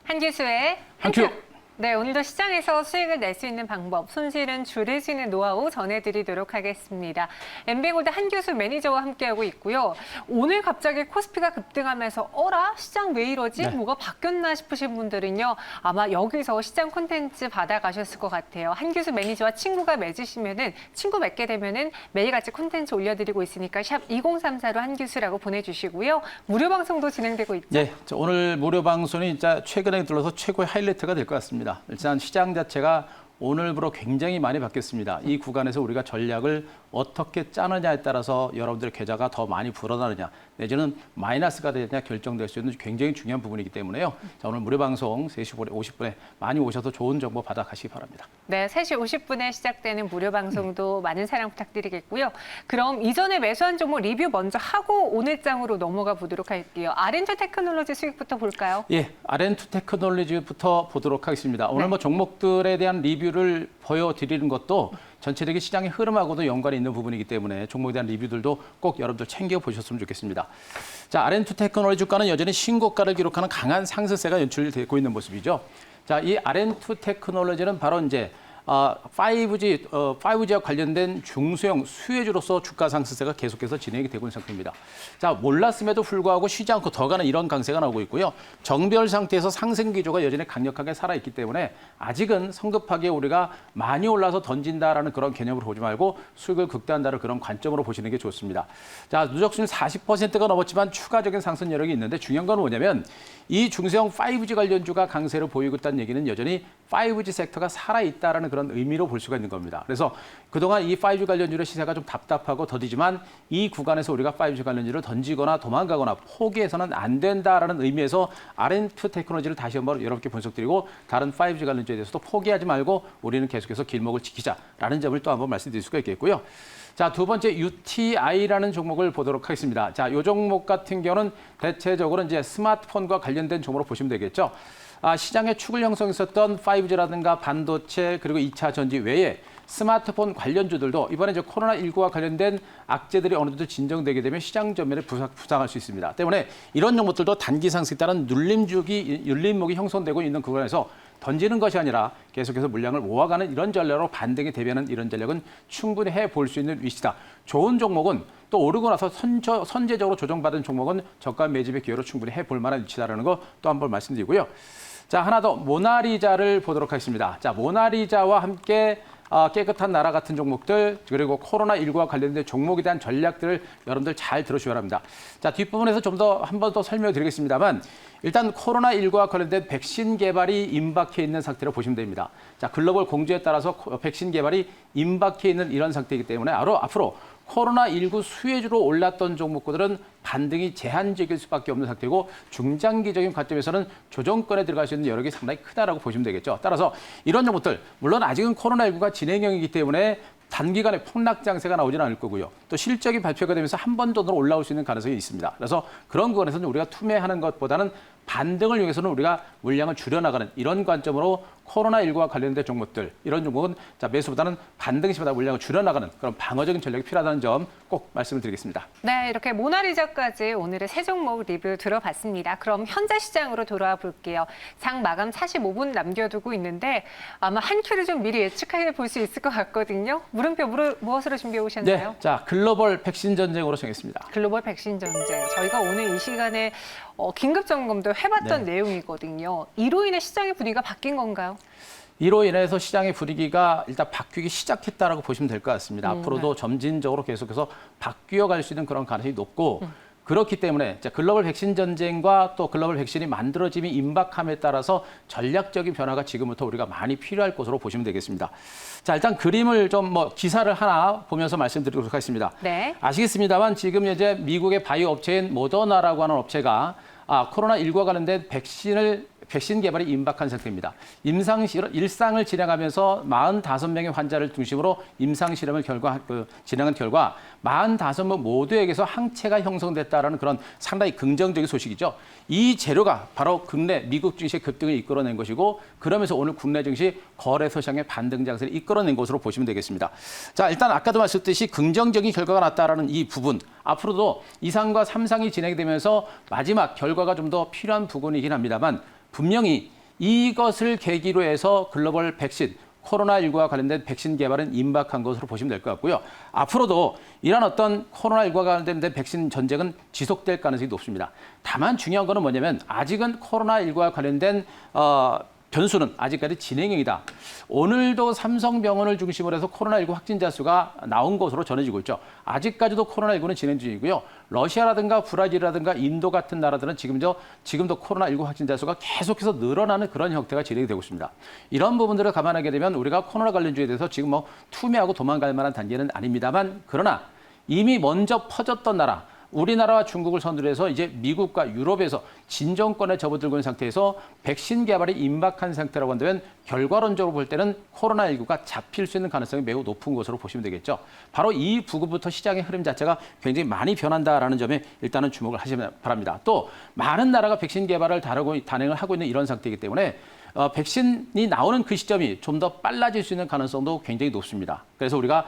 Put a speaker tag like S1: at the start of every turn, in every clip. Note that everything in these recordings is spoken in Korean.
S1: 한기수의
S2: 한큐.
S1: 네, 오늘도 시장에서 수익을 낼 수 있는 방법, 손실은 줄일 수 있는 노하우 전해드리도록 하겠습니다. 엠뱅골드 한기수 매니저와 함께하고 있고요. 오늘 갑자기 코스피가 급등하면서 어라? 시장 왜 이러지?
S2: 네.
S1: 뭐가 바뀌었나 싶으신 분들은요. 아마 여기서 시장 콘텐츠 받아가셨을 것 같아요. 한기수 매니저와 친구가 맺으시면은 친구 맺게 되면은 매일같이 콘텐츠 올려드리고 있으니까 샵 2034로 한기수라고 보내주시고요. 무료 방송도 진행되고 있죠.
S2: 네, 오늘 무료 방송이 진짜 최근에 들어서 최고의 하이라이트가 될 것 같습니다. 일단 시장 자체가 오늘부로 굉장히 많이 바뀌었습니다. 이 구간에서 우리가 전략을 어떻게 짜느냐에 따라서 여러분들의 계좌가 더 많이 불어나느냐 내지는 마이너스가 되느냐 결정될 수 있는 굉장히 중요한 부분이기 때문에요. 자, 오늘 무료 방송 3시 50분에 많이 오셔서 좋은 정보 받아가시기 바랍니다.
S1: 네, 3시 50분에 시작되는 무료 방송도 많은 사랑 부탁드리겠고요. 그럼 이전에 매수한 종목 리뷰 먼저 하고 오늘 장으로 넘어가 보도록 할게요. 아렌투 테크놀로지 수익부터 볼까요?
S2: 예, 아렌투 테크놀로지부터 보도록 하겠습니다. 오늘
S1: 네.
S2: 뭐 종목들에 대한 리뷰를 보여드리는 것도 전체적인 시장의 흐름하고도 연관이 있는 부분이기 때문에 종목에 대한 리뷰들도 꼭 여러분들 챙겨보셨으면 좋겠습니다. 자, 아렌투 테크놀로지 주가는 여전히 신고가를 기록하는 강한 상승세가 연출되고 있는 모습이죠. 자, 이 아렌투 테크놀로지는 바로 이제 5G와 관련된 중소형 수혜주로서 주가 상승세가 계속해서 진행이 되고 있는 상태입니다. 자, 몰랐음에도 불구하고 쉬지 않고 더 가는 이런 강세가 나오고 있고요. 정별 상태에서 상승 기조가 여전히 강력하게 살아있기 때문에 아직은 성급하게 우리가 많이 올라서 던진다라는 그런 개념으로 보지 말고 수익을 극대화한다는 그런 관점으로 보시는 게 좋습니다. 자, 누적 수익 40%가 넘었지만 추가적인 상승 여력이 있는데 중요한 건 뭐냐면 이 중소형 5G 관련주가 강세를 보이고 있다는 얘기는 여전히 5G 섹터가 살아있다라는 그런 의미로 볼 수가 있는 겁니다. 그래서 그동안 이 5G 관련주의 시세가 좀 답답하고 더디지만 이 구간에서 우리가 5G 관련주를 던지거나 도망가거나 포기해서는 안 된다라는 의미에서 아렌투 테크놀로지를 다시 한번 여러분께 분석드리고 다른 5G 관련주에 대해서도 포기하지 말고 우리는 계속해서 길목을 지키자라는 점을 또 한번 말씀드릴 수가 있겠고요. 자, 두 번째 UTI라는 종목을 보도록 하겠습니다. 자, 이 종목 같은 경우는 대체적으로 이제 스마트폰과 관련된 종목으로 보시면 되겠죠. 시장에 축을 형성했었던 5G라든가 반도체 그리고 2차 전지 외에 스마트폰 관련주들도 이번에 이제 코로나19와 관련된 악재들이 어느 정도 진정되게 되면 시장 전면에 부상할 수 있습니다. 때문에 이런 종목들도 단기 상승에 따른 눌림목이 형성되고 있는 구간에서 던지는 것이 아니라 계속해서 물량을 모아가는 이런 전략으로 반등에 대비하는 이런 전략은 충분히 해볼 수 있는 위치다. 좋은 종목은 또 오르고 나서 선제적으로 조정받은 종목은 저가 매집의 기회로 충분히 해볼 만한 위치다라는 거 또 한 번 말씀드리고요. 자, 하나 더 모나리자를 보도록 하겠습니다. 자, 모나리자와 함께 깨끗한 나라 같은 종목들 그리고 코로나19와 관련된 종목에 대한 전략들을 여러분들 잘 들으셔야 합니다. 자, 뒷부분에서 좀 더 한 번 더 설명을 드리겠습니다만 일단 코로나19와 관련된 백신 개발이 임박해 있는 상태로 보시면 됩니다. 자, 글로벌 공조에 따라서 백신 개발이 임박해 있는 이런 상태이기 때문에 앞으로 코로나19 수혜주로 올랐던 종목들은 반등이 제한적일 수밖에 없는 상태고 중장기적인 관점에서는 조정권에 들어갈 수 있는 여력이 상당히 크다라고 보시면 되겠죠. 따라서 이런 종목들 물론 아직은 코로나19가 진행형이기 때문에 단기간에 폭락 장세가 나오지는 않을 거고요. 또 실적이 발표가 되면서 한 번 더 올라올 수 있는 가능성이 있습니다. 그래서 그런 구간에서는 우리가 투매하는 것보다는 반등을 위해서는 우리가 물량을 줄여나가는 이런 관점으로 코로나19와 관련된 종목들, 이런 종목은 자, 매수보다는 반등 시보다 물량을 줄여나가는 그런 방어적인 전략이 필요하다는 점 꼭 말씀을 드리겠습니다.
S1: 네, 이렇게 모나리자까지 오늘의 세 종목 리뷰 들어봤습니다. 그럼 현재 시장으로 돌아와 볼게요. 장 마감 45분 남겨두고 있는데 아마 한 큐를 좀 미리 예측해 볼 수 있을 것 같거든요. 물음표 무엇으로 준비해 오셨나요?
S2: 네, 자, 글로벌 백신 전쟁으로 정했습니다.
S1: 글로벌 백신 전쟁. 저희가 오늘 이 시간에 긴급 점검도 해봤던
S2: 네.
S1: 내용이거든요. 이로 인해 시장의 분위기가 바뀐 건가요?
S2: 이로 인해서 시장의 분위기가 일단 바뀌기 시작했다라고 보시면 될 것 같습니다. 앞으로도
S1: 네.
S2: 점진적으로 계속해서 바뀌어 갈 수 있는 그런 가능성이 높고 그렇기 때문에 글로벌 백신 전쟁과 또 글로벌 백신이 만들어짐이 임박함에 따라서 전략적인 변화가 지금부터 우리가 많이 필요할 것으로 보시면 되겠습니다. 자, 일단 그림을 좀 기사를 하나 보면서 말씀드리도록 하겠습니다.
S1: 네. 아시겠습니다만
S2: 지금 이제 미국의 바이오 업체인 모더나라고 하는 업체가 코로나19과 관련된 백신 개발이 임박한 상태입니다. 일상을 진행하면서 45명의 환자를 중심으로 임상실험을 진행한 결과 45명 모두에게서 항체가 형성됐다는 그런 상당히 긍정적인 소식이죠. 이 재료가 바로 국내 미국 증시의 급등을 이끌어낸 것이고 그러면서 오늘 국내 증시 거래소 시장의 반등 장세를 이끌어낸 것으로 보시면 되겠습니다. 자, 일단 아까도 말씀드렸듯이 긍정적인 결과가 났다라는 이 부분 앞으로도 2상과 3상이 진행되면서 마지막 결과가 좀 더 필요한 부분이긴 합니다만 분명히 이것을 계기로 해서 글로벌 백신, 코로나19와 관련된 백신 개발은 임박한 것으로 보시면 될 것 같고요. 앞으로도 이런 어떤 코로나19와 관련된 백신 전쟁은 지속될 가능성이 높습니다. 다만 중요한 거는 뭐냐면 아직은 코로나19와 관련된 변수는 아직까지 진행형이다. 오늘도 삼성병원을 중심으로 해서 코로나19 확진자 수가 나온 것으로 전해지고 있죠. 아직까지도 코로나19는 진행 중이고요. 러시아라든가 브라질이라든가 인도 같은 나라들은 지금도 코로나19 확진자 수가 계속해서 늘어나는 그런 형태가 진행이 되고 있습니다. 이런 부분들을 감안하게 되면 우리가 코로나 관련주에 대해서 지금 투매하고 도망갈 만한 단계는 아닙니다만, 그러나 이미 먼저 퍼졌던 나라, 우리나라와 중국을 선두로 해서 이제 미국과 유럽에서 진정권에 접어들고 있는 상태에서 백신 개발이 임박한 상태라고 한다면 결과론적으로 볼 때는 코로나19가 잡힐 수 있는 가능성이 매우 높은 것으로 보시면 되겠죠. 바로 이 부분부터 시장의 흐름 자체가 굉장히 많이 변한다라는 점에 일단은 주목을 하시면 바랍니다. 또 많은 나라가 백신 개발을 단행을 하고 있는 이런 상태이기 때문에 백신이 나오는 그 시점이 좀 더 빨라질 수 있는 가능성도 굉장히 높습니다. 그래서 우리가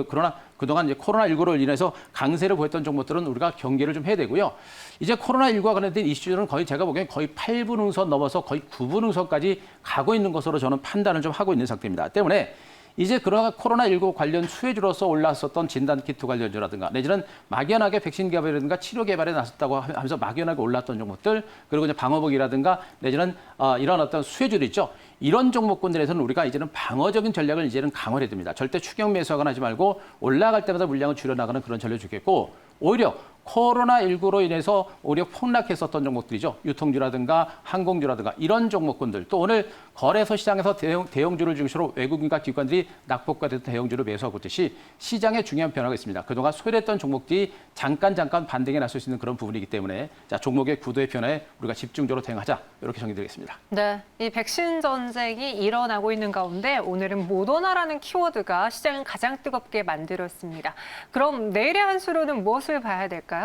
S2: 그러나 그동안 이제 코로나19로 인해서 강세를 보였던 종목들은 우리가 경계를 좀 해야 되고요. 이제 코로나19와 관련된 이슈들은 거의 제가 보기엔 거의 8분 응선 넘어서 거의 9분 응선까지 가고 있는 것으로 저는 판단을 좀 하고 있는 상태입니다. 때문에 이제 그러나 코로나19 관련 수혜주로서 올랐었던 진단키트 관련주라든가 내지는 막연하게 백신 개발이라든가 치료 개발에 나섰다고 하면서 막연하게 올랐던 종목들, 그리고 이제 방어복이라든가 내지는 이런 어떤 수혜주들 있죠. 이런 종목군들에서는 우리가 이제는 방어적인 전략을 이제는 강화를 해야 됩니다. 절대 추격 매수하거나 하지 말고 올라갈 때마다 물량을 줄여나가는 그런 전략을 주겠고, 오히려 코로나19로 인해서 오히려 폭락했었던 종목들이죠. 유통주라든가 항공주라든가 이런 종목군들, 또 오늘 거래소 시장에서 대형주를 중심으로 외국인과 기관들이 낙폭과 대형주를 매수하고 있듯이 시장에 중요한 변화가 있습니다. 그동안 소외됐던 종목들이 잠깐 반등에 나설 수 있는 그런 부분이기 때문에 자, 종목의 구도의 변화에 우리가 집중적으로 대응하자, 이렇게 정리드리겠습니다.
S1: 네, 이 백신 전쟁이 일어나고 있는 가운데 오늘은 모더나라는 키워드가 시장을 가장 뜨겁게 만들었습니다. 그럼 내일의 한 수로는 무엇을 봐야 될까요?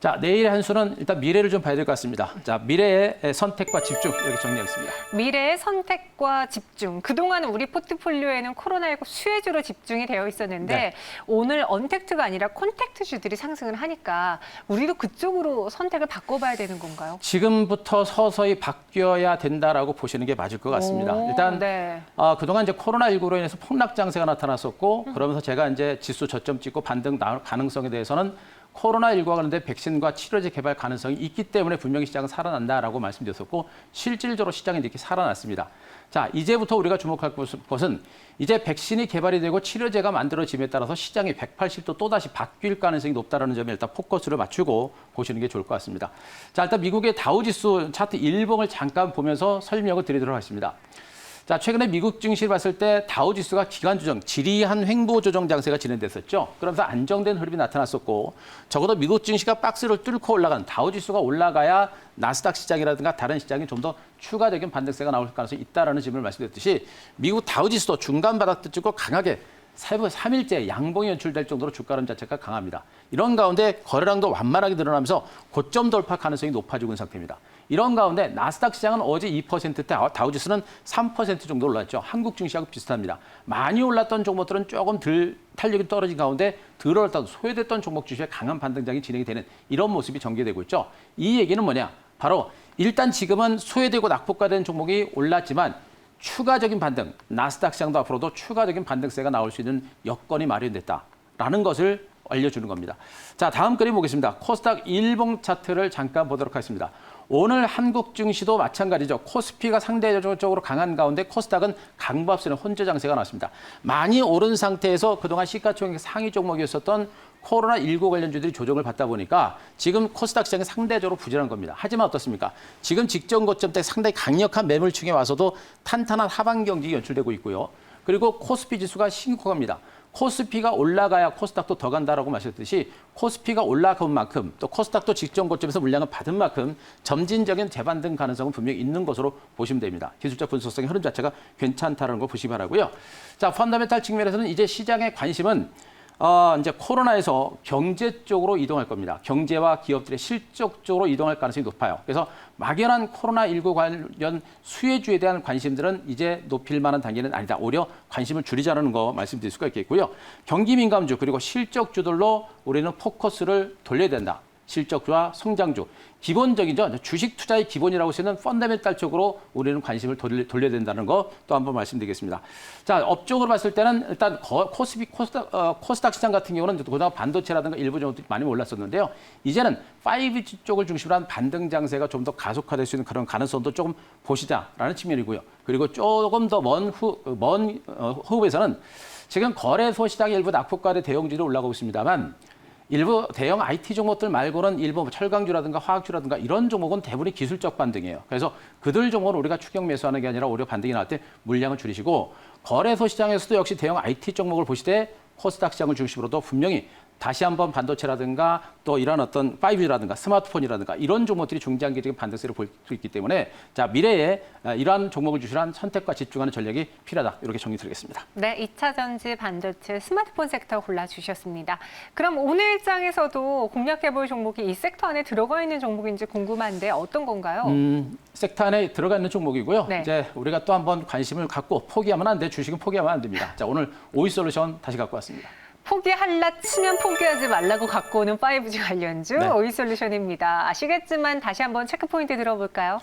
S2: 자, 내일의 한 수는 일단 미래를 좀 봐야 될 것 같습니다. 자, 미래의 선택과 집중, 이렇게 정리하겠습니다.
S1: 미래의 선택과 집중. 그동안 우리 포트폴리오에는 코로나19 수혜주로 집중이 되어 있었는데
S2: 네.
S1: 오늘 언택트가 아니라 콘택트주들이 상승을 하니까 우리도 그쪽으로 선택을 바꿔봐야 되는 건가요?
S2: 지금부터 서서히 바뀌어야 된다라고 보시는 게 맞을 것 같습니다. 일단
S1: 네.
S2: 그동안 이제 코로나19로 인해서 폭락 장세가 나타났었고, 그러면서 제가 이제 지수 저점 찍고 반등 나올 가능성에 대해서는 코로나19와 관련된 백신과 치료제 개발 가능성이 있기 때문에 분명히 시장은 살아난다라고 말씀드렸었고, 실질적으로 시장이 이렇게 살아났습니다. 자, 이제부터 우리가 주목할 것은 이제 백신이 개발이 되고 치료제가 만들어짐에 따라서 시장이 180도 또다시 바뀔 가능성이 높다는 점에 일단 포커스를 맞추고 보시는 게 좋을 것 같습니다. 자, 일단 미국의 다우지수 차트 일봉을 잠깐 보면서 설명을 드리도록 하겠습니다. 자, 최근에 미국 증시를 봤을 때 다우지수가 기간 조정, 지리한 횡보 조정 장세가 진행됐었죠. 그러면서 안정된 흐름이 나타났었고, 적어도 미국 증시가 박스를 뚫고 올라간 다우지수가 올라가야 나스닥 시장이라든가 다른 시장이 좀 더 추가적인 반등세가 나올 가능성이 있다라는 점을 말씀드렸듯이 미국 다우지수도 중간 바닥도 찍고 강하게 3일째 양봉이 연출될 정도로 주가 흐름 자체가 강합니다. 이런 가운데 거래량도 완만하게 늘어나면서 고점 돌파 가능성이 높아지고 있는 상태입니다. 이런 가운데 나스닥 시장은 어제 2%대, 다우지수는 3% 정도 올랐죠. 한국 증시하고 비슷합니다. 많이 올랐던 종목들은 조금 덜 탄력이 떨어진 가운데 덜 올랐던 소외됐던 종목 주식의 강한 반등장이 진행이 되는 이런 모습이 전개되고 있죠. 이 얘기는 뭐냐? 바로 일단 지금은 소외되고 낙폭과된 종목이 올랐지만 추가적인 반등, 나스닥 시장도 앞으로도 추가적인 반등세가 나올 수 있는 여건이 마련됐다라는 것을 알려주는 겁니다. 자, 다음 그림 보겠습니다. 코스닥 일봉 차트를 잠깐 보도록 하겠습니다. 오늘 한국 증시도 마찬가지죠. 코스피가 상대적으로 강한 가운데 코스닥은 강보합세는 혼재 장세가 나왔습니다. 많이 오른 상태에서 그동안 시가총액 상위 종목이었었던 코로나19 관련주들이 조정을 받다 보니까 지금 코스닥 시장이 상대적으로 부진한 겁니다. 하지만 어떻습니까? 지금 직전 고점 때 상당히 강력한 매물층에 와서도 탄탄한 하방 경직이 연출되고 있고요. 그리고 코스피 지수가 신고합니다. 코스피가 올라가야 코스닥도 더 간다라고 말씀드렸듯이 코스피가 올라간 만큼 또 코스닥도 직전 고점에서 물량을 받은 만큼 점진적인 재반등 가능성은 분명히 있는 것으로 보시면 됩니다. 기술적 분석성의 흐름 자체가 괜찮다는 걸 보시기 바라고요. 자, 펀더멘탈 측면에서는 이제 시장의 관심은 이제 코로나에서 경제 쪽으로 이동할 겁니다. 경제와 기업들의 실적 쪽으로 이동할 가능성이 높아요. 그래서 막연한 코로나19 관련 수혜주에 대한 관심들은 이제 높일 만한 단계는 아니다. 오히려 관심을 줄이자는 거 말씀드릴 수가 있겠고요. 경기 민감주 그리고 실적주들로 우리는 포커스를 돌려야 된다. 실적주와 성장주, 기본적이죠. 주식 투자의 기본이라고 쓰는 펀더멘탈 쪽으로 우리는 관심을 돌려야 된다는 거 또 한번 말씀드리겠습니다. 자, 업종으로 봤을 때는 일단 코스닥 시장 같은 경우는 그동안 반도체라든가 일부 종목들이 많이 올랐었는데요. 이제는 5G 쪽을 중심으로 한 반등 장세가 좀 더 가속화될 수 있는 그런 가능성도 조금 보시자라는 측면이고요. 그리고 조금 더 먼 호흡에서는 지금 거래소 시장의 일부 낙폭과대 대형주들이 올라가고 있습니다만 일부 대형 IT 종목들 말고는 일부 철강주라든가 화학주라든가 이런 종목은 대부분이 기술적 반등이에요. 그래서 그들 종목을 우리가 추격 매수하는 게 아니라 오히려 반등이 나올 때 물량을 줄이시고 거래소 시장에서도 역시 대형 IT 종목을 보시되 코스닥 시장을 중심으로도 분명히 다시 한번 반도체라든가 또 이런 어떤 5G라든가 스마트폰이라든가 이런 종목들이 중장기적인 반등세를 볼 수 있기 때문에 자 미래에 이러한 종목을 주시한 선택과 집중하는 전략이 필요하다. 이렇게 정리 드리겠습니다.
S1: 네, 2차 전지, 반도체, 스마트폰 섹터 골라주셨습니다. 그럼 오늘 장에서도 공략해볼 종목이 이 섹터 안에 들어가 있는 종목인지 궁금한데 어떤 건가요?
S2: 섹터 안에 들어가 있는 종목이고요.
S1: 네.
S2: 이제 우리가 또 한번 관심을 갖고 포기하면 안 돼. 주식은 포기하면 안 됩니다. 자, 오늘 오이솔루션 다시 갖고 왔습니다.
S1: 포기할라 치면 포기하지 말라고 갖고 오는 5G 관련주
S2: 네.
S1: 오이솔루션입니다. 아시겠지만 다시 한번 체크 포인트 들어볼까요?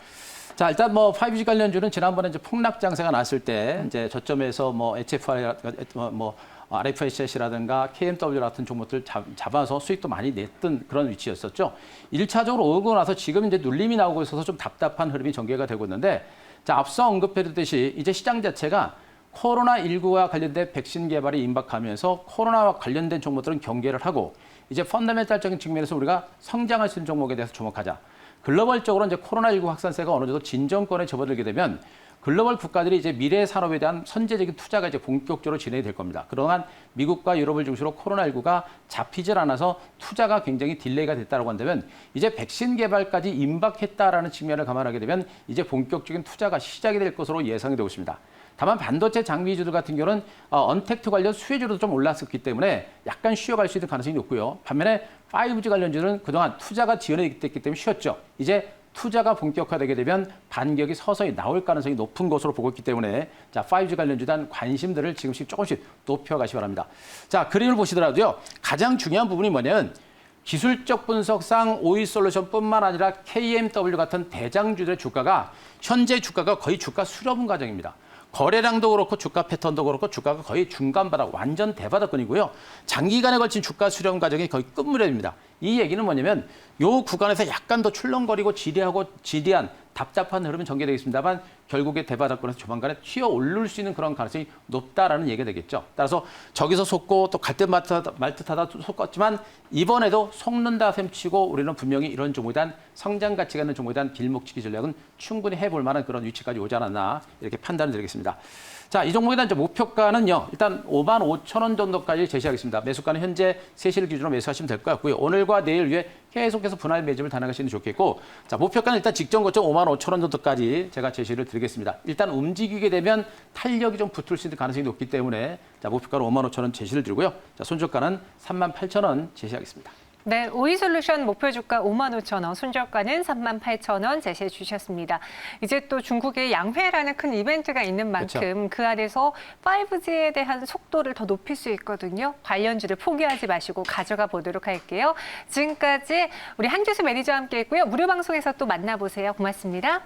S2: 자, 일단 뭐 5G 관련주는 지난번에 이제 폭락 장세가 났을 때 이제 저점에서 뭐 HFR RFSC라든가 KMW 같은 종목들 잡아서 수익도 많이 냈던 그런 위치였었죠. 1차적으로 오고 나서 지금 이제 눌림이 나오고 있어서 좀 답답한 흐름이 전개가 되고 있는데 자, 앞서 언급해드렸듯이 이제 시장 자체가 코로나19와 관련된 백신 개발이 임박하면서 코로나와 관련된 종목들은 경계를 하고 이제 펀더멘탈적인 측면에서 우리가 성장할 수 있는 종목에 대해서 주목하자. 글로벌적으로 이제 코로나19 확산세가 어느 정도 진정권에 접어들게 되면 글로벌 국가들이 이제 미래 산업에 대한 선제적인 투자가 이제 본격적으로 진행이 될 겁니다. 그동안 미국과 유럽을 중심으로 코로나19가 잡히질 않아서 투자가 굉장히 딜레이가 됐다고 한다면 이제 백신 개발까지 임박했다라는 측면을 감안하게 되면 이제 본격적인 투자가 시작이 될 것으로 예상이 되고 있습니다. 다만 반도체 장비주들 같은 경우는 언택트 관련 수혜주도 좀 올랐었기 때문에 약간 쉬어갈 수 있는 가능성이 높고요. 반면에 5G 관련주는 그동안 투자가 지연이 됐기 때문에 쉬었죠. 이제 투자가 본격화되게 되면 반격이 서서히 나올 가능성이 높은 것으로 보고 있기 때문에 자 5G 관련주에 대한 관심들을 지금씩 조금씩 높여가시기 바랍니다. 자 그림을 보시더라도요. 가장 중요한 부분이 뭐냐면 기술적 분석상 오이솔루션뿐만 아니라 KMW 같은 대장주들의 주가가 현재 주가가 거의 주가 수렴 과정입니다. 거래량도 그렇고 주가 패턴도 그렇고 주가가 거의 중간바닥 완전 대바닥권이고요. 장기간에 걸친 주가 수렴 과정이 거의 끝무렵입니다. 이 얘기는 뭐냐면 이 구간에서 약간 더 출렁거리고 지대한 답답한 흐름은 전개되겠습니다만 결국에 대바닥권에서 조만간에 튀어 오를 수 있는 그런 가능성이 높다라는 얘기가 되겠죠. 따라서 저기서 속고 또 갈 듯 말 듯하다 속았지만 이번에도 속는다 셈치고 우리는 분명히 이런 종목에 대한 성장 가치가 있는 종목에 대한 길목치기 전략은 충분히 해볼 만한 그런 위치까지 오지 않았나 이렇게 판단을 드리겠습니다. 자, 이 종목에 대한 목표가는요. 일단 55,000원 정도까지 제시하겠습니다. 매수가는 현재 3시를 기준으로 매수하시면 될 것 같고요. 오늘과 내일 위에 계속해서 분할 매집을 단행하시는 게 좋겠고 자, 목표가는 일단 직전 고점 55,000원 정도까지 제가 제시를 드리겠습니다. 일단 움직이게 되면 탄력이 좀 붙을 수 있는 가능성이 높기 때문에 자, 목표가는 55,000원 제시를 드리고요. 자, 손절가는 38,000원 제시하겠습니다.
S1: 네, 오이솔루션 목표 주가 55,000원, 손절가는 38,000원 제시해 주셨습니다. 이제 또 중국의 양회라는 큰 이벤트가 있는 만큼
S2: 그렇죠.
S1: 그 안에서 5G에 대한 속도를 더 높일 수 있거든요. 관련주를 포기하지 마시고 가져가 보도록 할게요. 지금까지 우리 한규수 매니저와 함께했고요. 무료 방송에서 또 만나보세요. 고맙습니다.